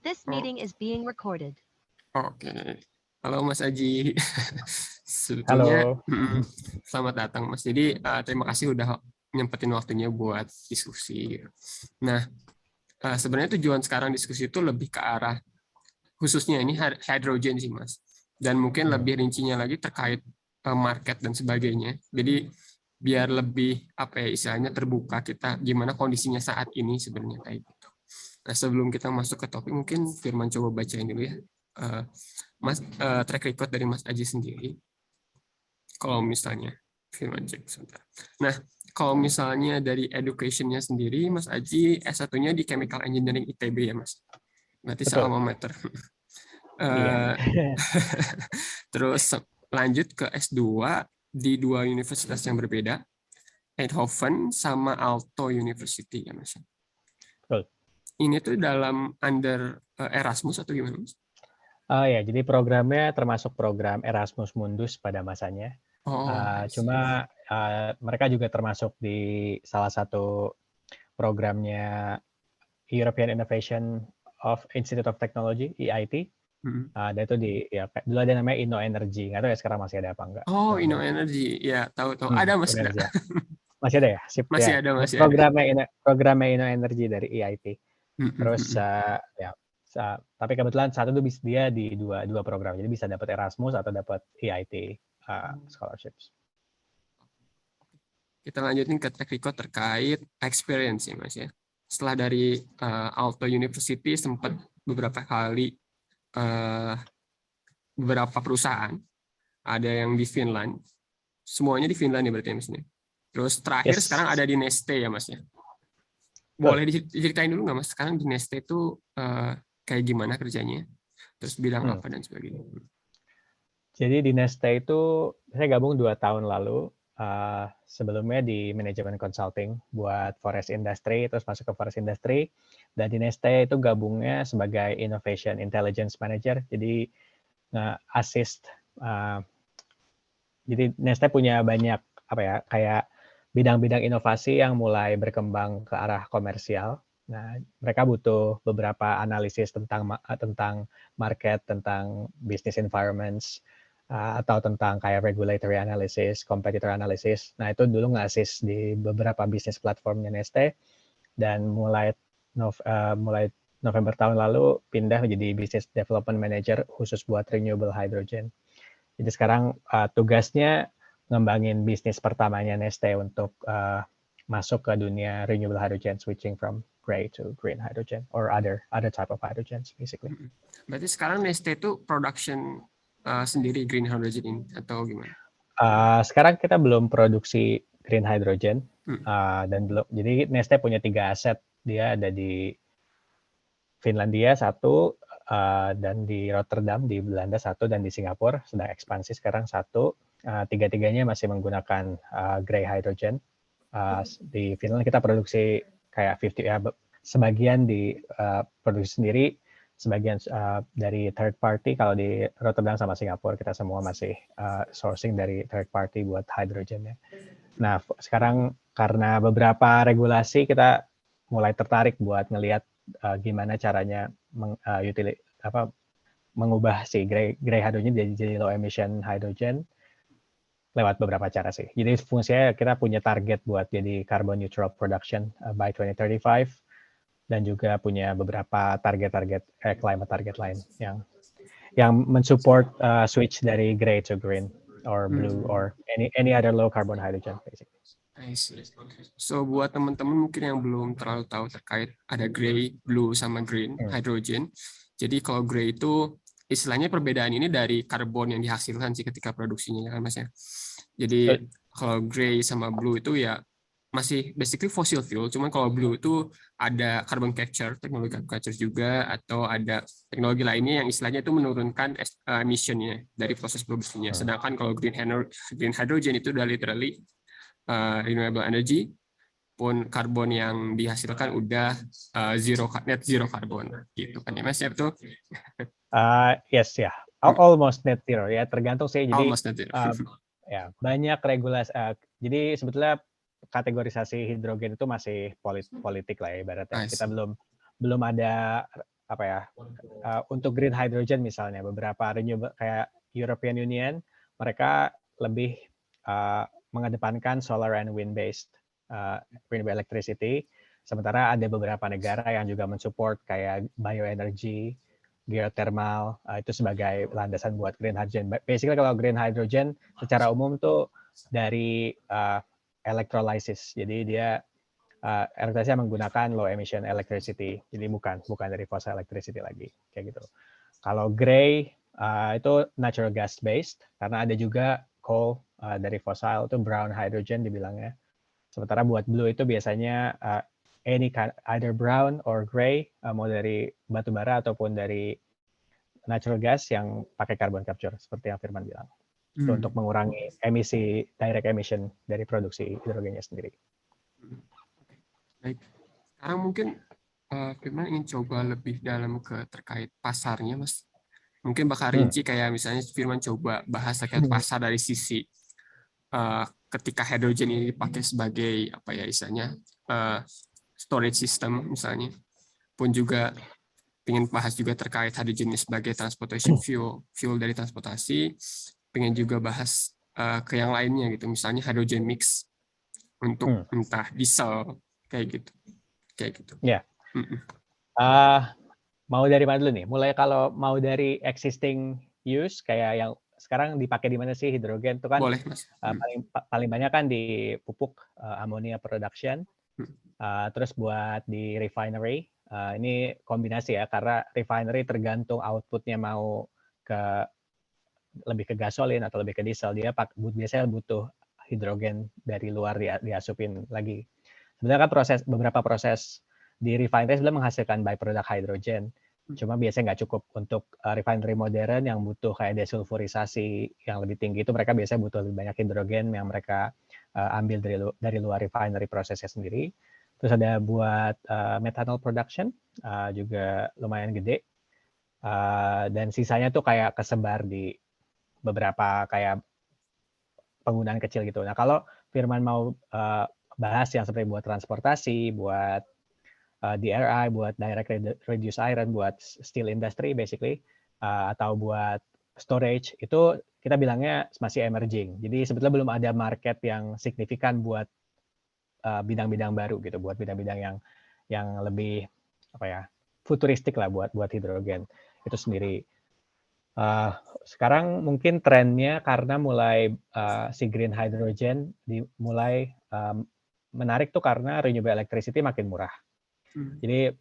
This Oh, meeting is being recorded. oke. Halo Mas Aji. Sebetulnya Halo. selamat datang Mas. Jadi terima kasih udah nyempetin waktunya buat diskusi. Nah, sebenarnya tujuan sekarang diskusi itu lebih ke arah khususnya ini hydrogen sih Mas. Dan mungkin lebih rincinya lagi terkait market dan sebagainya. Jadi biar lebih apa ya istilahnya terbuka kita gimana kondisinya saat ini sebenarnya kayak gitu. Nah, sebelum kita masuk ke topik mungkin Firman coba bacain dulu ya. Mas track record dari Mas Aji sendiri. Kalau misalnya Firman cek sebentar. Nah, kalau misalnya dari education-nya sendiri Mas Aji S1-nya di Chemical Engineering ITB ya, Mas. Berarti Betul. alma mater. Iya. Terus lanjut ke S2 di dua universitas yang berbeda, Eindhoven sama Aalto University ya Mas. Betul. Ini tuh dalam under Erasmus atau gimana Mas? Oh ya, jadi programnya termasuk program Erasmus Mundus pada masanya. Oh, Cuma mereka juga termasuk di salah satu programnya European Innovation of Institute of Technology (EIT). Dan itu dulu ada namanya Inno Energy. Nggak tahu ya sekarang masih ada apa enggak. Oh, Inno Energy. Ya, tahu. Ada Mas. Energy. Masih ada ya? Sip, masih ya. ada. Programnya Inno Energy dari EIT. Terus tapi kebetulan saat itu dia di dua program, jadi bisa dapat Erasmus atau dapat EIT scholarships. Kita lanjutin ke track record terkait experience ya Mas ya. Setelah dari Aalto University sempat beberapa kali beberapa perusahaan, ada yang di Finland, semuanya di Finland ya berarti Mas ya. Terus terakhir sekarang ada di Neste ya Mas ya. Boleh diceritain dulu nggak Mas, sekarang di Neste itu kayak gimana kerjanya? Terus bidang apa dan sebagainya? Jadi di Neste itu saya gabung 2 tahun lalu. Sebelumnya di manajemen consulting buat forest industry, terus masuk ke forest industry. Dan di Neste itu gabungnya sebagai innovation intelligence manager. Jadi assist. Jadi Neste punya banyak kayak bidang-bidang inovasi yang mulai berkembang ke arah komersial. Nah, mereka butuh beberapa analisis tentang market, tentang business environments, atau tentang kayak regulatory analysis, competitor analysis. Nah, itu dulu nge-assist di beberapa bisnis platformnya Neste, dan mulai November tahun lalu pindah menjadi business development manager khusus buat renewable hydrogen. Jadi sekarang tugasnya ngembangin bisnis pertamanya Neste untuk masuk ke dunia renewable hydrogen, switching from gray to green hydrogen or other type of hydrogens basically. Berarti sekarang Neste itu production sendiri green hydrogen ini atau gimana? Sekarang kita belum produksi green hydrogen dan belum. Jadi Neste punya 3 aset. Dia ada di Finlandia 1, dan di Rotterdam di Belanda 1, dan di Singapura sedang ekspansi sekarang 1. Tiga-tiganya masih menggunakan gray hydrogen. Di Finland kita produksi kayak 50 sebagian di produksi sendiri, sebagian dari third party. Kalau di Rotterdam sama Singapura kita semua masih sourcing dari third party buat hydrogennya. Nah, sekarang karena beberapa regulasi kita mulai tertarik buat ngelihat gimana caranya mengubah si gray hydrogen jadi low emission hydrogen lewat beberapa cara sih. Jadi fungsinya kita punya target buat jadi carbon neutral production by 2035, dan juga punya beberapa target climate target lain yang mensupport switch dari gray to green or blue or any other low carbon hydrogen basically. I see. So buat teman-teman mungkin yang belum terlalu tahu terkait ada gray, blue sama green hydrogen. Jadi kalau gray itu istilahnya perbedaan ini dari karbon yang dihasilkan sih ketika produksinya kan Mas ya. Jadi kalau gray sama blue itu ya masih basically fossil fuel, cuman kalau blue itu ada carbon capture, teknologi carbon capture juga, atau ada teknologi lainnya yang istilahnya itu menurunkan emissionnya dari proses produksinya. Sedangkan kalau green hydrogen itu udah literally renewable energy, pun karbon yang dihasilkan udah net zero karbon gitu kan ya Mas ya, betul? Yes ya, almost net zero ya, tergantung sih. Jadi Almost net zero. ya banyak regulasi. Jadi sebetulnya kategorisasi hidrogen itu masih politik lah ya ibaratnya. Kita belum ada apa ya, untuk green hydrogen misalnya, beberapa renewable kayak European Union, mereka lebih mengedepankan solar and wind-based renewable electricity. Sementara ada beberapa negara yang juga mensupport kayak bioenergy, geothermal, itu sebagai landasan buat green hydrogen. Basically kalau green hydrogen secara umum tuh dari electrolysis. Jadi dia electrolysis menggunakan low emission electricity. Jadi bukan dari fossil electricity lagi kayak gitu. Kalau gray itu natural gas based karena ada juga coal dari fossil itu brown hydrogen dibilangnya. Sementara buat blue itu biasanya any kind, either brown or gray, mau dari batu bara ataupun dari natural gas yang pakai carbon capture seperti yang Firman bilang. Itu untuk mengurangi emisi direct emission dari produksi hidrogennya sendiri. Baik. Sekarang mungkin Firman ingin coba lebih dalam ke terkait pasarnya, Mas. Mungkin bakal rinci kayak misalnya Firman coba bahas terkait pasar dari sisi ketika hydrogen ini dipakai sebagai apa ya istilahnya storage system misalnya, pun juga pengen bahas juga terkait hydrogen ini sebagai transportation fuel dari transportasi, pengen juga bahas ke yang lainnya gitu, misalnya hydrogen mix untuk entah diesel kayak gitu. Ya. Mau dari mana dulu nih? Mulai kalau mau dari existing use kayak yang sekarang dipakai di mana sih hidrogen itu kan? Boleh, Mas. Paling banyak kan di pupuk ammonia production. Terus buat di refinery, ini kombinasi ya karena refinery tergantung outputnya mau lebih ke gasolin atau lebih ke diesel, dia biasanya butuh hidrogen dari luar diasupin lagi. Sebenarnya kan beberapa proses di refinery sebenarnya menghasilkan byproduct hidrogen. Cuma biasanya nggak cukup untuk refinery modern yang butuh kayak desulfurisasi yang lebih tinggi itu mereka biasanya butuh lebih banyak hidrogen yang mereka ambil dari luar refinery prosesnya sendiri. Terus ada buat methanol production juga lumayan gede. Dan sisanya tuh kayak kesebar di beberapa kayak penggunaan kecil gitu. Nah kalau Firman mau bahas yang seperti buat transportasi, buat DRI, buat direct reduce iron, buat steel industry basically, atau buat storage, itu kita bilangnya masih emerging. Jadi sebetulnya belum ada market yang signifikan buat bidang-bidang baru gitu, buat bidang-bidang yang lebih apa ya futuristik lah buat hidrogen itu sendiri. Sekarang mungkin trennya karena mulai si green hydrogen mulai menarik tuh karena renewable electricity makin murah. Jadi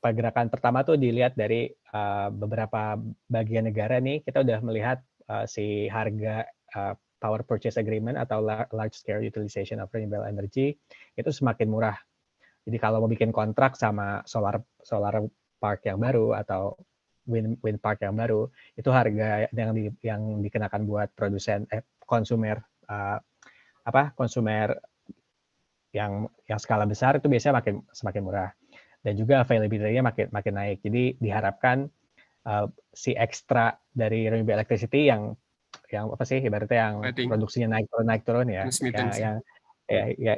pergerakan pertama tuh dilihat dari beberapa bagian negara nih, kita udah melihat si harga power purchase agreement atau large scale utilization of renewable energy itu semakin murah. Jadi kalau mau bikin kontrak sama solar park yang baru atau wind park yang baru, itu harga yang dikenakan buat produsen konsumer konsumer yang skala besar itu biasanya semakin murah. Dan juga availability-nya makin naik. Jadi diharapkan si ekstra dari renewable electricity yang apa sih ibaratnya yang produksinya naik turun ya, yang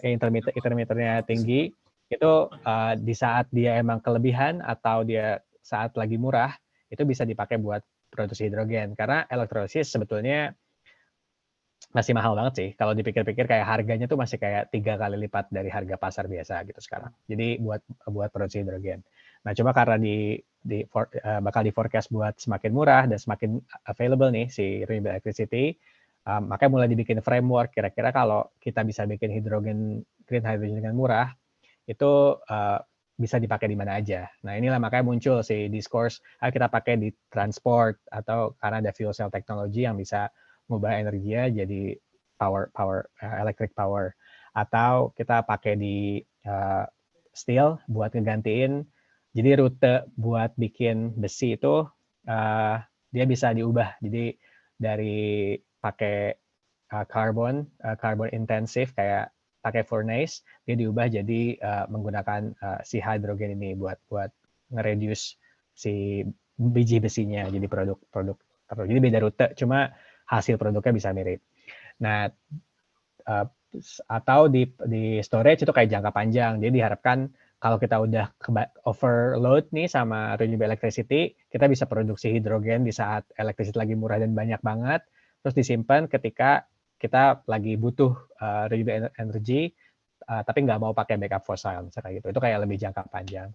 intermittennya tinggi itu di saat dia emang kelebihan atau dia saat lagi murah itu bisa dipakai buat produksi hidrogen karena elektrolisis sebetulnya masih mahal banget sih. Kalau dipikir-pikir kayak harganya tuh masih kayak 3 kali lipat dari harga pasar biasa gitu sekarang. Jadi buat produksi hidrogen. Nah, coba karena bakal di forecast buat semakin murah dan semakin available nih si renewable electricity, makanya mulai dibikin framework kira-kira kalau kita bisa bikin green hydrogen dengan murah, itu bisa dipakai di mana aja. Nah, inilah makanya muncul si discourse, kita pakai di transport atau karena ada fuel cell technology yang bisa mengubah energinya jadi electric power, atau kita pakai di steel buat ngegantiin. Jadi rute buat bikin besi itu dia bisa diubah. Jadi dari pakai carbon intensive kayak pakai furnace, dia diubah jadi menggunakan si hidrogen ini buat nge-reduce si biji besinya jadi produk. Jadi beda rute, cuma hasil produknya bisa mirip. Nah, atau di storage itu kayak jangka panjang. Jadi diharapkan kalau kita udah overload nih sama renewable electricity, kita bisa produksi hidrogen di saat electricity lagi murah dan banyak banget, terus disimpan ketika kita lagi butuh renewable energy, tapi nggak mau pakai backup fossil, misalnya gitu. Itu kayak lebih jangka panjang.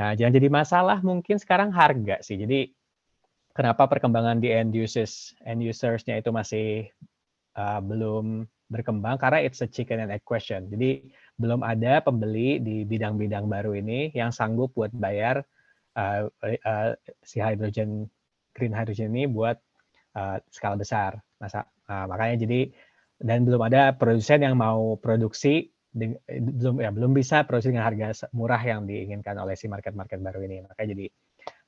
Nah, jangan jadi masalah mungkin sekarang harga sih. Jadi kenapa perkembangan di end usersnya itu masih belum berkembang karena it's a chicken and egg question. Jadi belum ada pembeli di bidang-bidang baru ini yang sanggup buat bayar si green hydrogen ini buat skala besar. Makanya jadi dan belum ada produsen yang mau produksi belum bisa produksi dengan harga murah yang diinginkan oleh si market baru ini. Makanya jadi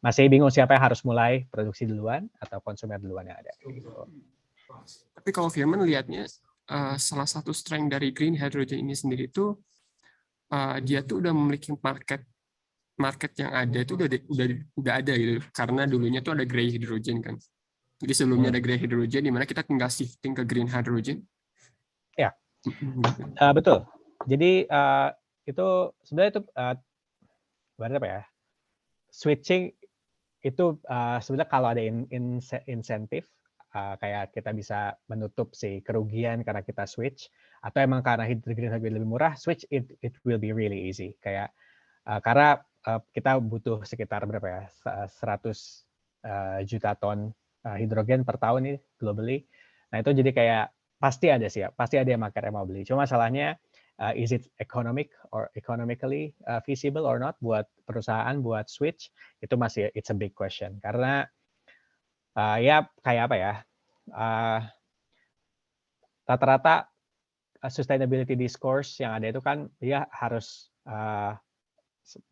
masih bingung siapa yang harus mulai produksi duluan atau konsumen duluan yang ada. Gitu. Tapi kalau Firman lihatnya salah satu strength dari green hydrogen ini sendiri itu dia tuh udah memiliki market yang ada itu udah ada gitu, karena dulunya tuh ada gray hydrogen kan. Jadi sebelumnya ada gray hydrogen di mana kita tinggal shifting ke green hydrogen. Ya, betul. Jadi itu sebenarnya itu apa ya? Switching itu sebenarnya kalau ada insentif kayak kita bisa menutup si kerugian karena kita switch, atau emang karena green hydrogen lebih murah, switch it will be really easy. Kayak karena kita butuh sekitar berapa ya, 100 juta ton hidrogen per tahun nih globally. Nah itu jadi kayak pasti ada yang market yang mau beli. Cuma masalahnya is it economically feasible or not buat perusahaan buat switch, itu masih it's a big question. Karena ya kayak apa ya, rata-rata sustainability discourse yang ada itu kan dia harus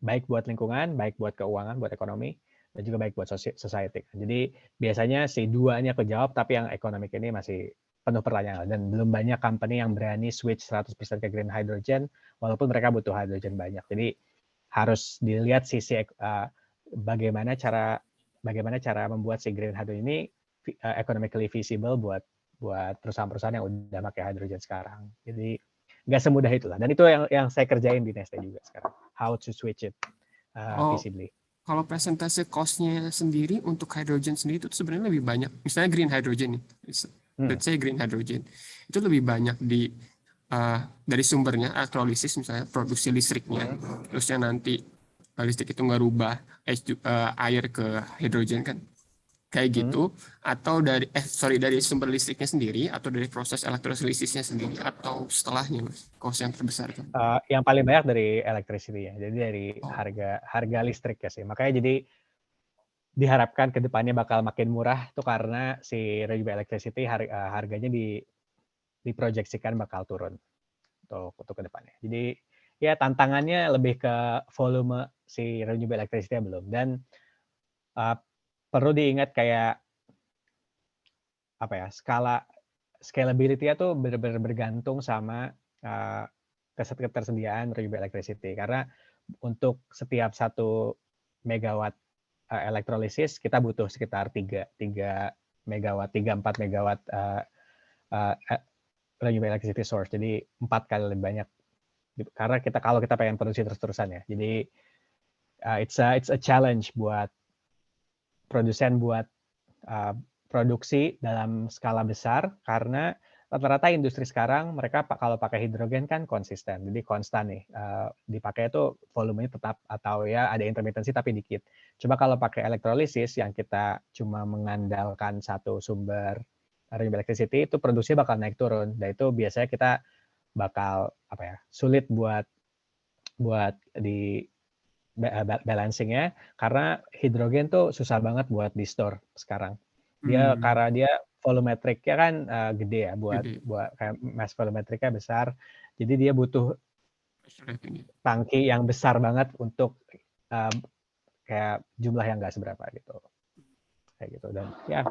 baik buat lingkungan, baik buat keuangan, buat ekonomi, dan juga baik buat society. Jadi biasanya si duanya kejawab, tapi yang ekonomi ini masih penuh pertanyaan. Dan belum banyak company yang berani switch 100% ke green hydrogen, walaupun mereka butuh hydrogen banyak. Jadi harus dilihat sisi bagaimana cara membuat si green hydrogen ini economically feasible buat perusahaan-perusahaan yang udah pakai hydrogen sekarang. Jadi nggak semudah itulah. Dan itu yang saya kerjain di Neste juga sekarang. How to switch it feasibly. Kalau presentase cost-nya sendiri untuk hydrogen sendiri itu sebenarnya lebih banyak. Misalnya green hydrogen nih, let's say green hydrogen itu lebih banyak dari sumbernya, elektrolisis misalnya, produksi listriknya, terusnya nanti listrik itu nggak rubah air ke hidrogen kan, kayak gitu, atau dari sumber listriknya sendiri, atau dari proses elektrolisisnya sendiri, atau setelahnya, Mas, cost yang terbesar kan? Yang paling banyak dari electricity ya, jadi dari harga listrik ya sih. Makanya jadi diharapkan ke depannya bakal makin murah tuh karena si renewable electricity harganya diproyeksikan bakal turun untuk ke depannya. Jadi ya tantangannya lebih ke volume si renewable electricity belum. Dan perlu diingat kayak apa ya, scalability-nya tuh benar-benar bergantung sama ketersediaan renewable electricity. Karena untuk setiap 1 megawatt elektrolisis kita butuh sekitar 3 megawatt, 3-4 megawatt renewable electricity source. Jadi 4 kali lebih banyak. Karena kalau kita pengen produksi terus-terusan ya. Jadi it's a challenge buat produsen buat produksi dalam skala besar, karena rata-rata industri sekarang mereka kalau pakai hidrogen kan konsisten, jadi konstan nih dipakai itu volumenya tetap, atau ya ada intermitensi tapi dikit. Coba kalau pakai elektrolisis yang kita cuma mengandalkan satu sumber renewable electricity, itu produksi bakal naik turun, dan itu biasanya kita bakal sulit buat di balancingnya, karena hidrogen tuh susah banget buat di store sekarang. Karena dia volumetriknya kan gede ya, buat kayak mass volumetriknya besar, jadi dia butuh tangki yang besar banget untuk kayak jumlah yang nggak seberapa gitu, kayak gitu. Dan ya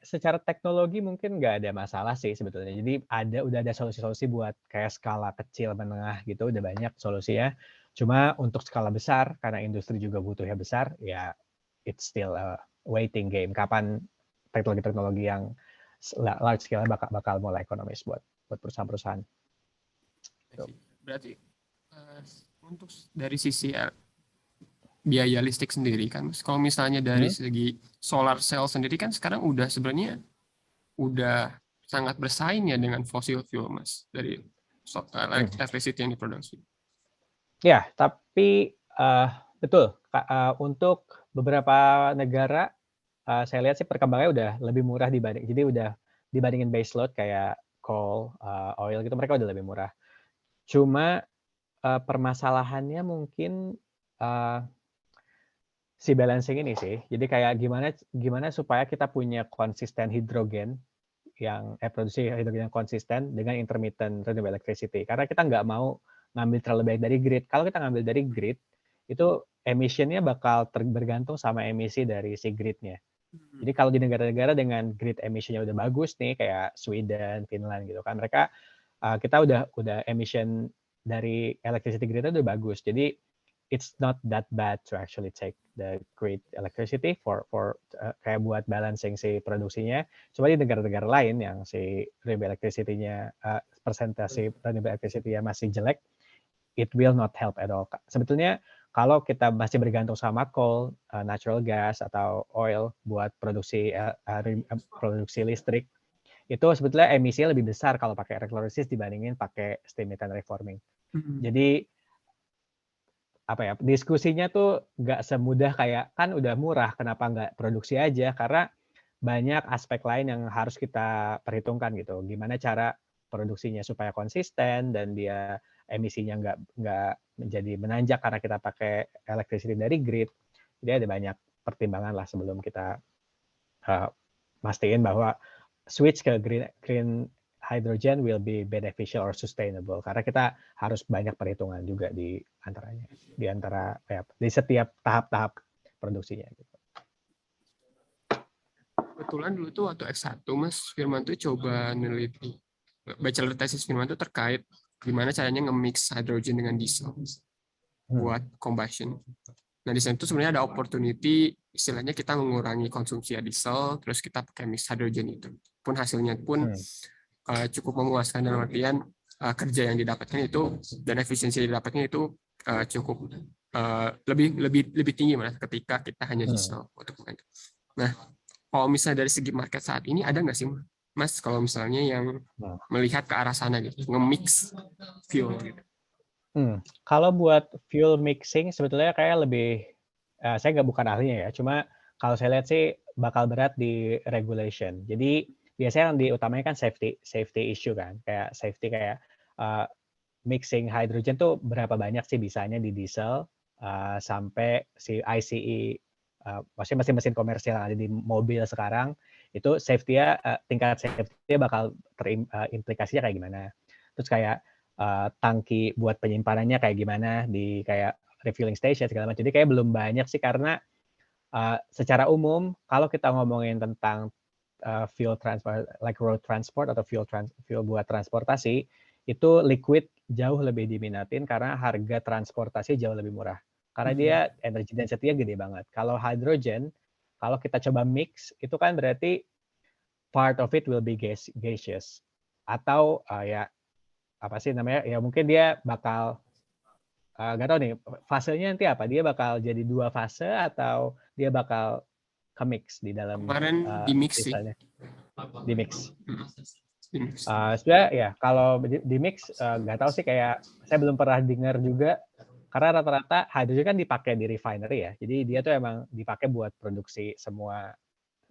secara teknologi mungkin nggak ada masalah sih sebetulnya. Jadi udah ada solusi-solusi buat kayak skala kecil, menengah gitu, udah banyak solusinya. Cuma untuk skala besar, karena industri juga butuhnya besar, ya it's still a waiting game. Kapan teknologi-teknologi yang large scale bakal mulai ekonomis buat perusahaan-perusahaan. berarti untuk dari sisi biaya listrik sendiri kan, Mas, kalau misalnya dari segi solar cell sendiri kan sekarang udah sebenarnya udah sangat bersaing ya dengan fossil fuel, Mas, dari electricity yang diproduksi. Ya, tapi betul. Untuk beberapa negara, saya lihat sih perkembangannya udah lebih murah jadi udah dibandingin base load kayak coal, oil gitu, mereka udah lebih murah. Cuma permasalahannya mungkin si balancing ini sih. Jadi kayak gimana supaya kita punya konsisten hidrogen produksi hidrogen yang konsisten dengan intermittent renewable electricity. Karena kita nggak mau ngambil terlalu banyak dari grid. Kalau kita ngambil dari grid, itu emission-nya bakal bergantung sama emisi dari si grid-nya. Jadi kalau di negara-negara dengan grid emission-nya udah bagus nih, kayak Sweden, Finland gitu kan, mereka kita udah emission dari electricity grid-nya udah bagus. Jadi it's not that bad to actually take the grid electricity for kayak buat balancing si produksinya. Cuma di negara-negara lain yang si renewable electricity-nya persentase renewable electricity-nya masih jelek, it will not help at all. Sebetulnya kalau kita masih bergantung sama coal, natural gas atau oil buat produksi listrik, itu sebetulnya emisinya lebih besar kalau pakai elektrolisis dibandingin pakai steam methane reforming. Jadi diskusinya tuh nggak semudah kayak kan udah murah, kenapa nggak produksi aja? Karena banyak aspek lain yang harus kita perhitungkan gitu. Gimana cara produksinya supaya konsisten dan dia emisinya nggak menjadi menanjak karena kita pakai electricity dari grid. Jadi ada banyak pertimbangan lah sebelum kita mastiin bahwa switch ke green hydrogen will be beneficial or sustainable, karena kita harus banyak perhitungan juga di setiap tahap-tahap produksinya gitu. Kebetulan dulu tuh waktu S1 Mas Firman tuh coba neliti, bachelor thesis Firman tuh terkait gimana caranya nge-mix hydrogen dengan diesel buat combustion. Nah di sana tuh sebenarnya ada opportunity, istilahnya kita mengurangi konsumsi diesel, terus kita pakai mix hydrogen itu. Pun hasilnya pun cukup memuaskan dalam artian kerja yang didapatkan itu dan efisiensi yang didapatnya itu cukup lebih tinggi malah ketika kita hanya diesel untuk itu. Nah, kalau misalnya dari segi market saat ini ada nggak sih Mas kalau misalnya yang melihat ke arah sana gitu, nge-mix fuel gitu? Kalau buat fuel mixing sebetulnya kayak lebih saya bukan ahlinya ya, cuma kalau saya lihat sih bakal berat di regulation. Jadi biasanya yang diutamanya kan safety issue kan, kayak safety kayak mixing hydrogen tuh berapa banyak sih bisanya di diesel sampai si ICE, maksudnya mesin-mesin komersial yang ada di mobil sekarang itu safety-nya tingkat safety-nya bakal terimplikasinya kayak gimana. Terus kayak tangki buat penyimpanannya kayak gimana di kayak refueling station segala macam. Jadi kayak belum banyak sih karena secara umum kalau kita ngomongin tentang fuel transport, like road transport atau fuel buat transportasi, itu liquid jauh lebih diminatin karena harga transportasi jauh lebih murah. Karena dia energy density-nya gede banget. Kalau hydrogen, kalau kita coba mix, itu kan berarti part of it will be gaseous. Atau apa sih namanya? Ya mungkin dia bakal nggak tahu nih fasenya nanti apa, dia bakal jadi 2 fase atau dia bakal ke-mix di dalam di mix sih. Di mix. Sebenarnya ya kalau di mix nggak tahu sih, kayak saya belum pernah dengar juga karena rata-rata hydrogen kan dipakai di refinery ya. Jadi dia tuh emang dipakai buat produksi semua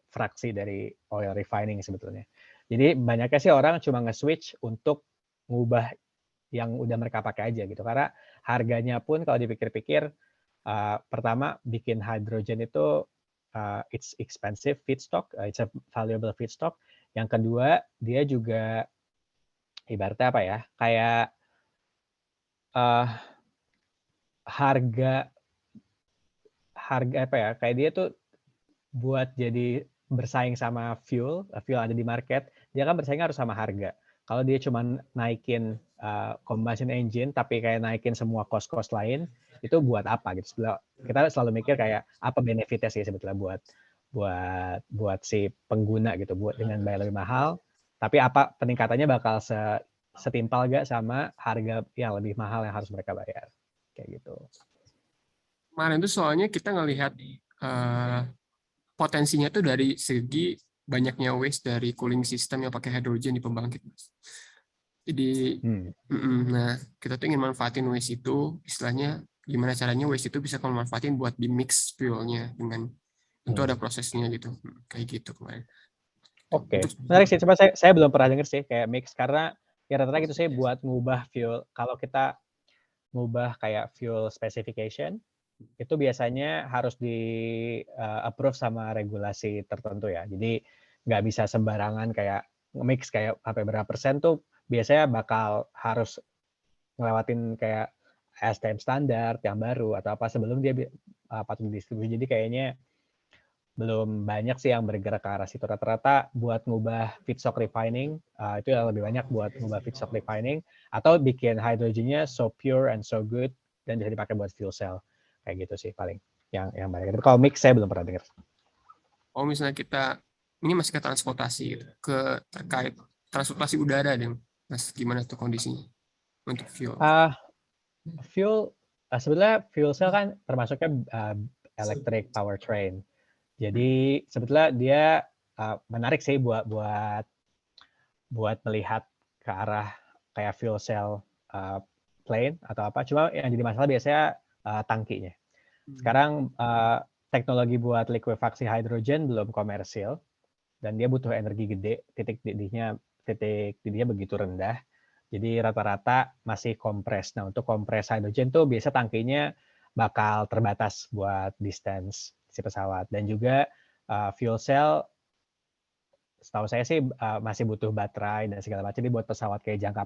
fraksi dari oil refining sebetulnya. Jadi banyaknya sih orang cuma nge-switch untuk ngubah yang udah mereka pakai aja gitu. Karena harganya pun kalau dipikir-pikir, pertama bikin hydrogen itu it's expensive feedstock, it's a valuable feedstock. Yang kedua, dia juga ibaratnya apa ya? Kayak harga apa ya? Kayak dia tuh buat jadi bersaing sama fuel ada di market, dia kan bersaing harus sama harga. Kalau dia cuma naikin combustion engine tapi kayak naikin semua cost lain, itu buat apa gitu. Kita selalu mikir kayak apa benefitnya sih sebetulnya buat si pengguna gitu, buat dengan bayar lebih mahal, tapi apa peningkatannya bakal setimpal gak sama harga yang lebih mahal yang harus mereka bayar. Kayak gitu. Kemarin tuh soalnya kita ngelihat eh, potensinya tuh dari segi banyaknya waste dari cooling system yang pakai hidrogen di pembangkit, Mas. Jadi, nah kita tuh ingin manfaatin waste itu, istilahnya gimana caranya waste itu bisa kamu manfaatin buat di mix fuelnya dengan tentu ada prosesnya gitu, kayak gitu kemarin. Oke, Untuk menarik sih. Coba saya belum pernah denger sih kayak mix karena ya rata-rata gitu sih buat ngubah fuel. Kalau kita ngubah kayak fuel specification itu biasanya harus di approve sama regulasi tertentu ya. Jadi nggak bisa sembarangan kayak mix kayak sampai berapa persen tuh biasanya bakal harus ngelewatin kayak STM standar yang baru atau apa sebelum dia patut didistribusi. Jadi kayaknya belum banyak sih yang bergerak ke arah situ. Rata-rata buat ngubah feedstock refining, itu yang lebih banyak buat ngubah feedstock refining, atau bikin hydrogennya so pure and so good, dan bisa dipakai buat fuel cell. Kayak gitu sih paling yang banyak. Tapi kalau mix saya belum pernah dengar. oh misalnya kita ini masih ke transportasi gitu, ke terkait transportasi udara deh, Mas, gimana tuh kondisinya untuk fuel? Fuel, sebenarnya fuel cell kan termasuknya electric powertrain. Jadi sebetulnya dia menarik sih buat melihat ke arah kayak fuel cell plane atau apa. Cuma yang jadi masalah biasanya tangkinya. Sekarang teknologi buat likuifaksi hidrogen belum komersil dan dia butuh energi gede, titik didihnya begitu rendah. Jadi rata-rata masih kompres. Nah, untuk kompres hidrogen tuh biasa tangkinya bakal terbatas buat distance si pesawat. Dan juga fuel cell setahu saya sih masih butuh baterai dan segala macam. Jadi buat pesawat kayak jangka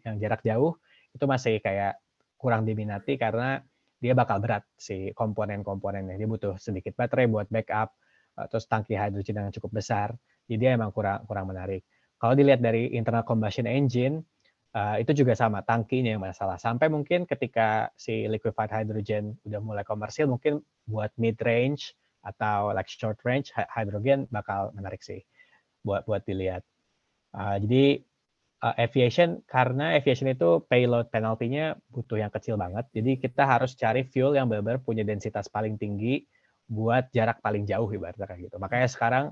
yang jarak jauh itu masih kayak kurang diminati karena dia bakal berat si komponen-komponennya. Dia butuh sedikit baterai buat backup, terus tangki hidrogen yang cukup besar. Jadi dia emang kurang menarik. Kalau dilihat dari internal combustion engine, itu juga sama, tangkinya yang masalah. Sampai mungkin ketika si liquefied hydrogen udah mulai komersil, mungkin buat mid range atau like short range hydrogen bakal menarik sih buat dilihat. Jadi karena aviation itu payload penalty-nya butuh yang kecil banget. Jadi kita harus cari fuel yang benar-benar punya densitas paling tinggi buat jarak paling jauh ibaratnya kayak gitu. Makanya sekarang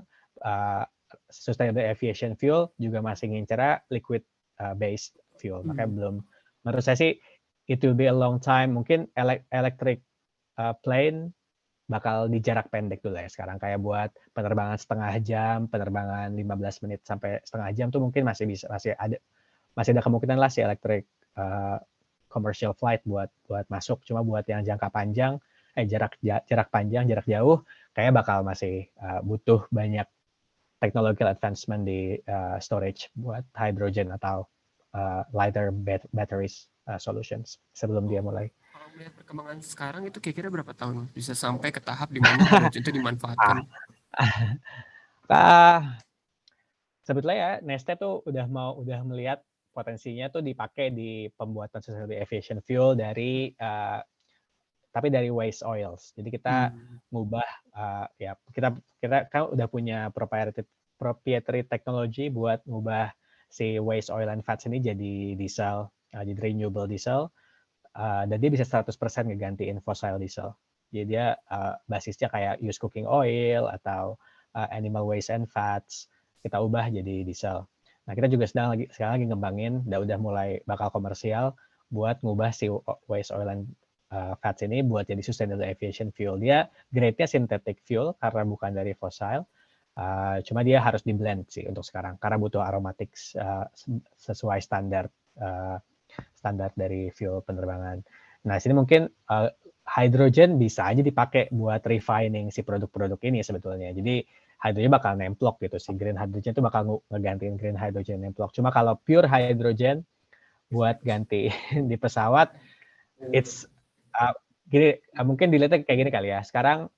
sustainable aviation fuel juga masih ngincer liquid based fuel. Makanya belum, menurut saya sih it will be a long time. Mungkin electric plane bakal di jarak pendek dulu ya sekarang, kayak buat penerbangan setengah jam, penerbangan 15 menit sampai setengah jam tuh mungkin masih ada kemungkinan lah si electric commercial flight buat masuk. Cuma buat yang jangka panjang, jarak panjang, jarak jauh, kayak bakal masih butuh banyak technological advancement di storage buat hydrogen atau lighter batteries solutions sebelum dia mulai. Kalau melihat perkembangan sekarang itu kira-kira berapa tahun bisa sampai ke tahap di mana hidrogen itu dimanfaatkan? Sebetulnya ya Neste tuh udah melihat potensinya tuh dipakai di pembuatan sustainable aviation fuel tapi dari waste oils. Jadi kita ngubah ya kita kan udah punya proprietary technology buat ngubah si waste oil and fats ini jadi diesel, jadi renewable diesel, dan dia bisa 100% ngegantiin fossil diesel. Jadi dia basisnya kayak use cooking oil atau animal waste and fats, kita ubah jadi diesel. Nah, kita juga sekarang lagi ngembangin, udah mulai bakal komersial buat ngubah si waste oil and fats ini buat jadi sustainable aviation fuel. Dia grade-nya synthetic fuel karena bukan dari fossil. Cuma dia harus di blend sih untuk sekarang karena butuh aromatics sesuai standar dari fuel penerbangan. Nah, sini mungkin hydrogen bisa aja dipakai buat refining si produk-produk ini sebetulnya. Jadi hydrogen bakal nemplok gitu. Si green hydrogen itu bakal ngegantiin green hydrogen nemplok. Cuma kalau pure hydrogen buat ganti di pesawat, it's mungkin dilihatnya kayak gini kali ya. Sekarang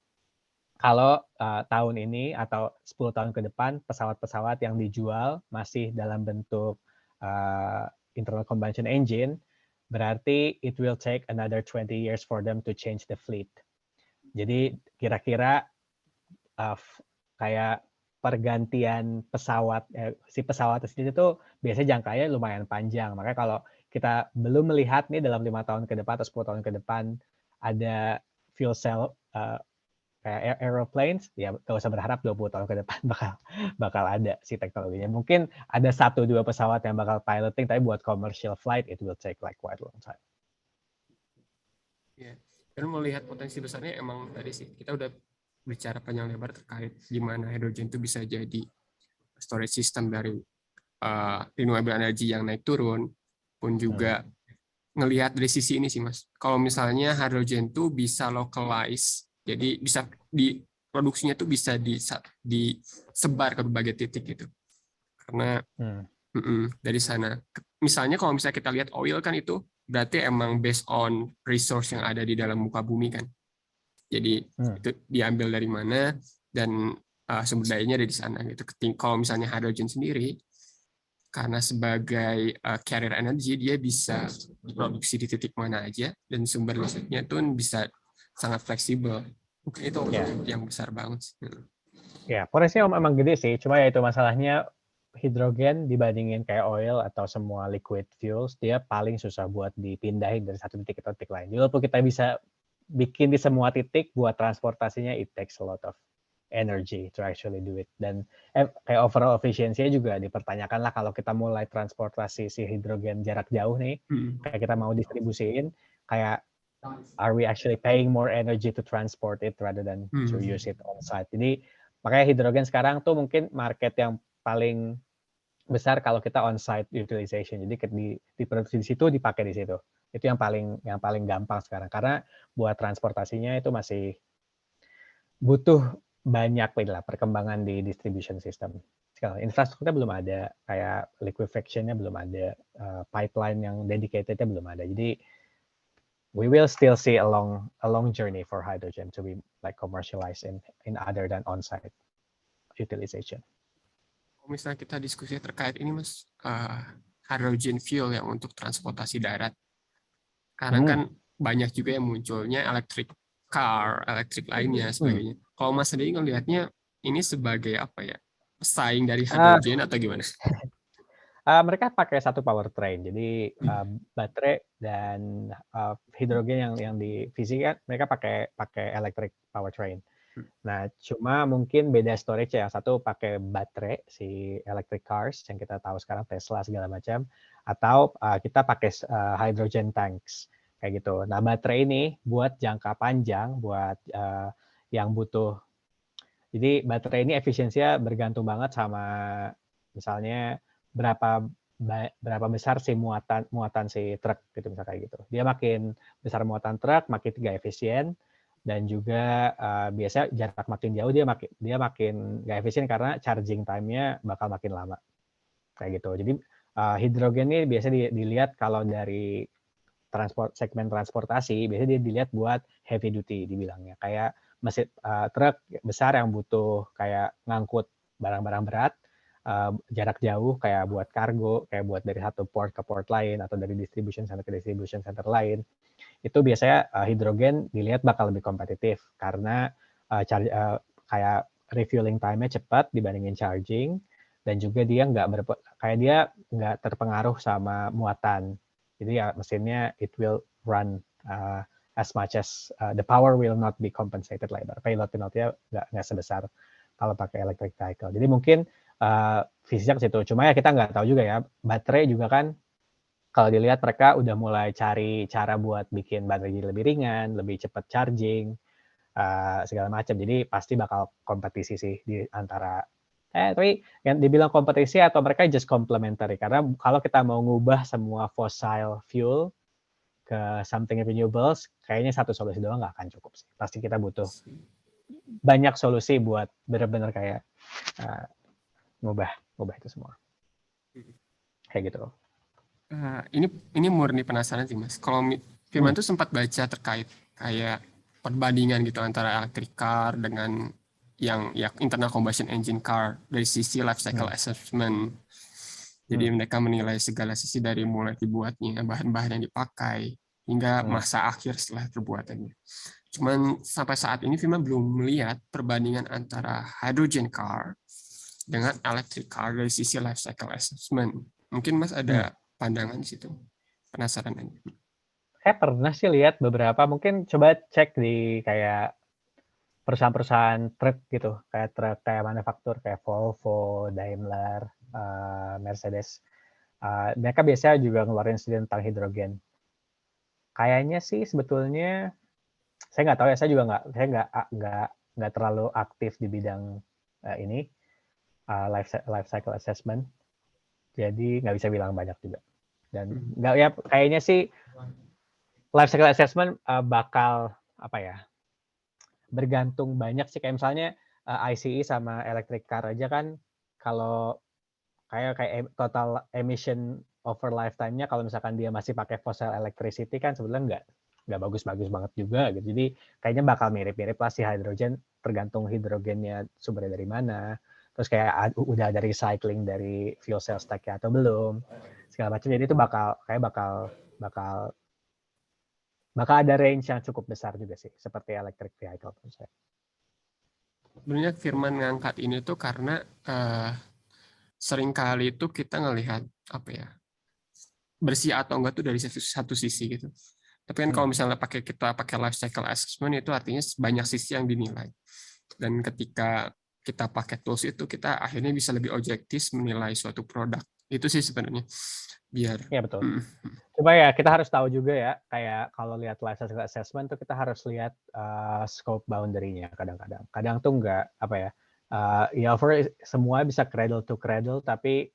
kalau tahun ini atau 10 tahun ke depan pesawat-pesawat yang dijual masih dalam bentuk internal combustion engine, berarti it will take another 20 years for them to change the fleet. Jadi kira-kira kayak pergantian pesawat, si pesawat sendiri itu biasanya jangkanya lumayan panjang. Makanya kalau kita belum melihat nih dalam 5 tahun ke depan atau 10 tahun ke depan ada fuel cell kayak aeroplanes, ya nggak usah berharap 20 tahun ke depan bakal ada si teknologinya. Mungkin ada 1-2 pesawat yang bakal piloting, tapi buat commercial flight it will take like quite a long time. Ya. Dan melihat potensi besarnya emang tadi sih kita udah bicara panjang lebar terkait gimana hidrogen itu bisa jadi storage system dari renewable energy yang naik turun, pun juga ngelihat dari sisi ini sih Mas. Kalau misalnya hidrogen itu bisa localize, jadi bisa produksinya tuh bisa disebar ke berbagai titik gitu. Karena dari sana, misalnya kalau misalnya kita lihat oil kan itu berarti emang based on resource yang ada di dalam muka bumi kan. Jadi itu diambil dari mana dan sumber dayanya ada di sana gitu. Kalau misalnya hidrogen sendiri, karena sebagai carrier energy dia bisa diproduksi di titik mana aja dan sumber listriknya itu bisa sangat fleksibel. Mungkin itu yang besar banget. Ya, potensinya memang gede sih. Cuma ya itu masalahnya hidrogen dibandingin kayak oil atau semua liquid fuels, dia paling susah buat dipindahin dari satu titik ke titik lain. Jadi walaupun kita bisa bikin di semua titik, buat transportasinya it takes a lot of energy to actually do it. Dan kayak overall efisiensinya juga dipertanyakan lah kalau kita mulai transportasi si hidrogen jarak jauh nih, kayak kita mau distribusiin, kayak are we actually paying more energy to transport it rather than to use it on site. Jadi makanya hidrogen sekarang tuh mungkin market yang paling besar kalau kita on site utilization. Jadi diproduksi di situ, dipakai di situ. Itu yang paling gampang sekarang karena buat transportasinya itu masih butuh banyak lah perkembangan di distribution system. Infrastrukturnya belum ada, kayak liquefaction-nya belum ada, pipeline yang dedicated-nya belum ada. Jadi we will still see a long journey for hydrogen to be like commercialized in other than on-site utilization. Kalau misalnya kita diskusi terkait ini Mas, hydrogen fuel yang untuk transportasi darat. Sekarang kan banyak juga yang munculnya electric car, elektrik lainnya sebagainya. Kalau Mas sendiri ngelihatnya ini sebagai apa ya? Pesaing dari hidrogen atau gimana? Mereka pakai satu powertrain, jadi baterai dan hidrogen yang di fisika mereka pakai electric powertrain. Nah, cuma mungkin beda storage ya. Yang satu pakai baterai si electric cars yang kita tahu sekarang Tesla segala macam, atau kita pakai hydrogen tanks kayak gitu. Nah, baterai ini buat jangka panjang, buat yang butuh. Jadi baterai ini efisiensinya bergantung banget sama misalnya berapa besar si muatan si truk gitu misalnya kayak gitu. Dia makin besar muatan truk, makin nggak efisien, dan juga biasanya jarak makin jauh dia makin nggak efisien karena charging time-nya bakal makin lama kayak gitu. Jadi hidrogen ini biasa dilihat kalau dari segmen transportasi biasanya dia dilihat buat heavy duty dibilangnya, kayak mesin truk besar yang butuh kayak ngangkut barang-barang berat jarak jauh, kayak buat kargo, kayak buat dari satu port ke port lain atau dari distribution center ke distribution center lain. Itu biasanya hidrogen dilihat bakal lebih kompetitif karena kayak refueling time-nya cepat dibandingin charging, dan juga dia nggak terpengaruh sama muatan. Jadi ya mesinnya it will run as much as the power will not be compensated lah. Payload penalty-nya nggak sebesar kalau pakai electric vehicle. Jadi mungkin fisiknya ke situ. Cuma ya kita nggak tahu juga ya. Baterai juga kan kalau dilihat mereka udah mulai cari cara buat bikin baterai jadi lebih ringan, lebih cepat charging, segala macam. Jadi pasti bakal kompetisi sih di antara tapi yang dibilang kompetisi atau mereka just complementary, karena kalau kita mau ngubah semua fossil fuel ke something renewables, kayaknya satu solusi doang nggak akan cukup sih. Pasti kita butuh banyak solusi buat benar-benar kayak ngubah itu semua. Kayak gitu. Ini murni penasaran sih Mas. Kalau Firman tuh sempat baca terkait kayak perbandingan gitu antara electric car dengan yang ya internal combustion engine car dari sisi life cycle assessment. Jadi mereka menilai segala sisi dari mulai dibuatnya, bahan-bahan yang dipakai, hingga masa akhir setelah perbuatannya. Cuman sampai saat ini Firman belum melihat perbandingan antara hydrogen car dengan electric car dari sisi life cycle assessment. Mungkin Mas ada pandangan di situ, penasaran aja. Saya pernah sih lihat beberapa, mungkin coba cek di kayak perusahaan-perusahaan truk gitu, kayak manufaktur kayak Volvo, Daimler, Mercedes. Mereka biasanya juga ngeluarin studi tentang hidrogen. Kayaknya sih sebetulnya saya nggak tahu ya, saya nggak terlalu aktif di bidang ini life cycle assessment, jadi nggak bisa bilang banyak juga. Dan nggak ya, kayaknya sih life cycle assessment bakal apa ya, bergantung banyak sih, kayak misalnya ICE sama electric car aja kan, kalau kayak total emission over lifetime-nya kalau misalkan dia masih pakai fossil electricity kan sebenarnya nggak bagus-bagus banget juga gitu. Jadi kayaknya bakal mirip-mirip lah si hydrogen, tergantung hidrogennya sumbernya dari mana. Terus kayak udah ada recycling dari fuel cell stack-nya atau belum, segala macam. Jadi itu bakal ada range yang cukup besar juga sih, seperti electric vehicle menurut saya. Sebenarnya Firman ngangkat ini tuh karena seringkali itu kita ngelihat apa ya, bersih atau enggak tuh dari satu sisi gitu. Tapi kan kalau misalnya kita pakai life cycle assessment itu artinya banyak sisi yang dinilai. Dan ketika kita pakai tools itu, kita akhirnya bisa lebih objektif menilai suatu produk. Itu sih sebenarnya biar. Ya betul. Coba ya, kita harus tahu juga ya, kayak kalau lihat life cycle assessment tuh kita harus lihat scope boundary-nya kadang-kadang. Kadang tuh enggak apa ya, ya over semua bisa cradle to cradle, tapi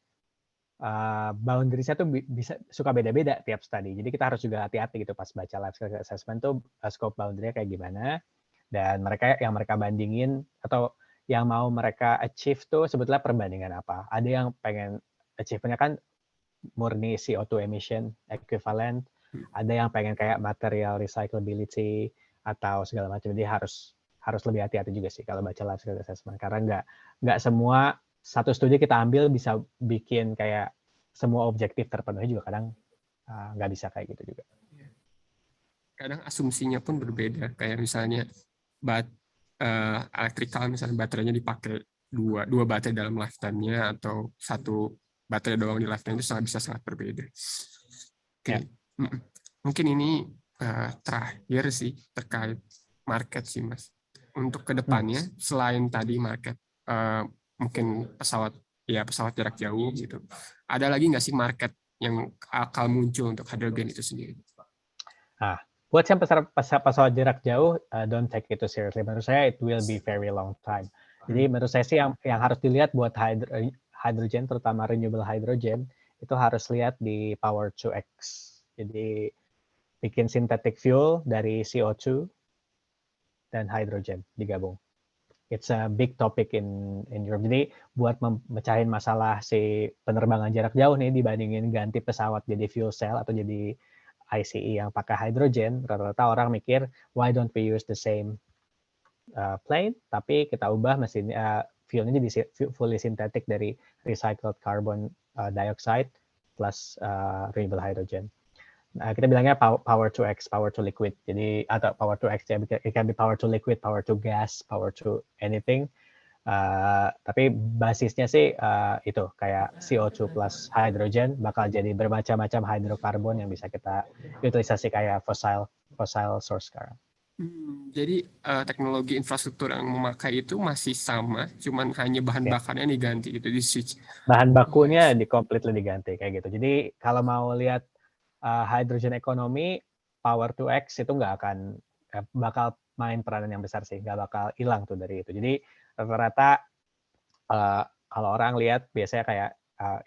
boundary-nya tuh bisa suka beda-beda tiap study. Jadi kita harus juga hati-hati gitu pas baca life cycle assessment tuh scope boundary-nya kayak gimana, dan mereka bandingin atau yang mau mereka achieve tuh sebetulnya perbandingan apa. Ada yang pengen achieve-nya kan murni CO2 emission equivalent, ada yang pengen kayak material recyclability atau segala macam. Jadi harus lebih hati-hati juga sih kalau baca life cycle assessment, karena nggak semua satu studi kita ambil bisa bikin kayak semua objektif terpenuhi juga, kadang nggak bisa kayak gitu juga. Kadang asumsinya pun berbeda, kayak misalnya elektrikal, misalnya baterainya dipakai dua baterai dalam lifetime-nya atau satu baterai doang di lifetime, itu bisa sangat berbeda. Oke. Ya. Mungkin ini terakhir sih terkait market sih Mas. Untuk kedepannya selain tadi market mungkin pesawat jarak jauh gitu, ada lagi nggak sih market yang akan muncul untuk hidrogen itu sendiri? Buat yang pesawat jarak jauh, don't take it too seriously. Menurut saya it will be very long time. Jadi menurut saya sih yang harus dilihat buat hydrogen, terutama renewable hydrogen, itu harus lihat di power to X. Jadi bikin synthetic fuel dari CO2 dan hydrogen digabung. It's a big topic in Europe. Jadi buat memecahin masalah si penerbangan jarak jauh nih, dibandingin ganti pesawat jadi fuel cell atau jadi ICE yang pakai hydrogen, rata-rata orang mikir why don't we use the same plane, tapi kita ubah mesin fuelnya jadi fully synthetic dari recycled carbon dioxide plus renewable hydrogen. Kita bilangnya power to X, power to liquid. Jadi atau power to X ya, it can be power to liquid, power to gas, power to anything. Tapi basisnya sih itu kayak CO2 plus hydrogen bakal jadi bermacam-macam hidrokarbon yang bisa kita utilisasi kayak fossil source sekarang. Jadi teknologi infrastruktur yang memakai itu masih sama, cuman hanya bahan bakarnya diganti gitu, di switch. Bahan bakunya completely diganti kayak gitu. Jadi kalau mau lihat hydrogen economy, power to X itu nggak akan bakal main peranan yang besar sih, nggak bakal hilang tuh dari itu. Jadi rata-rata kalau orang lihat biasanya kayak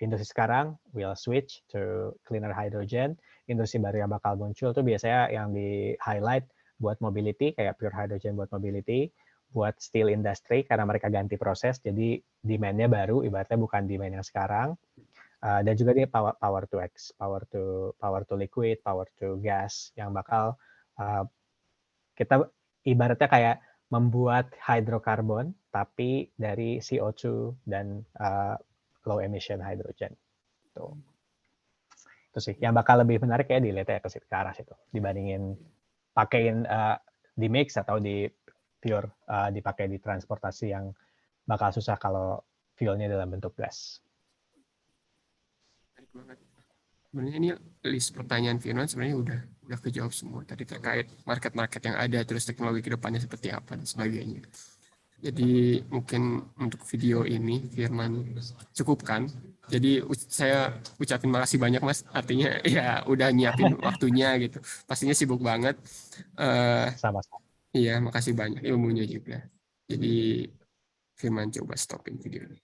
industri sekarang will switch to cleaner hydrogen. Industri baru yang bakal muncul tuh biasanya yang di highlight buat mobility, kayak pure hydrogen buat mobility, buat steel industry karena mereka ganti proses, jadi demand-nya baru, ibaratnya bukan demand yang sekarang. Dan juga dia power to X, power to liquid, power to gas, yang bakal kita ibaratnya kayak membuat hidrokarbon tapi dari CO2 dan low emission hydrogen. Itu sih yang bakal lebih menarik ya dilihat ya ke arah situ dibandingin pakein di mix atau di pure dipakai di transportasi yang bakal susah kalau fuel-nya dalam bentuk gas. Menarik banget. Sebenarnya ini list pertanyaan Firman sebenarnya udah kejawab semua tadi terkait market-market yang ada, terus teknologi kedepannya seperti apa dan sebagainya. Jadi mungkin untuk video ini Firman cukupkan. Jadi saya ucapin makasih banyak Mas. Artinya ya udah nyiapin waktunya gitu. Pastinya sibuk banget. Sama-sama. Iya, makasih banyak ilmunya juga. Jadi Firman coba stopin video ini.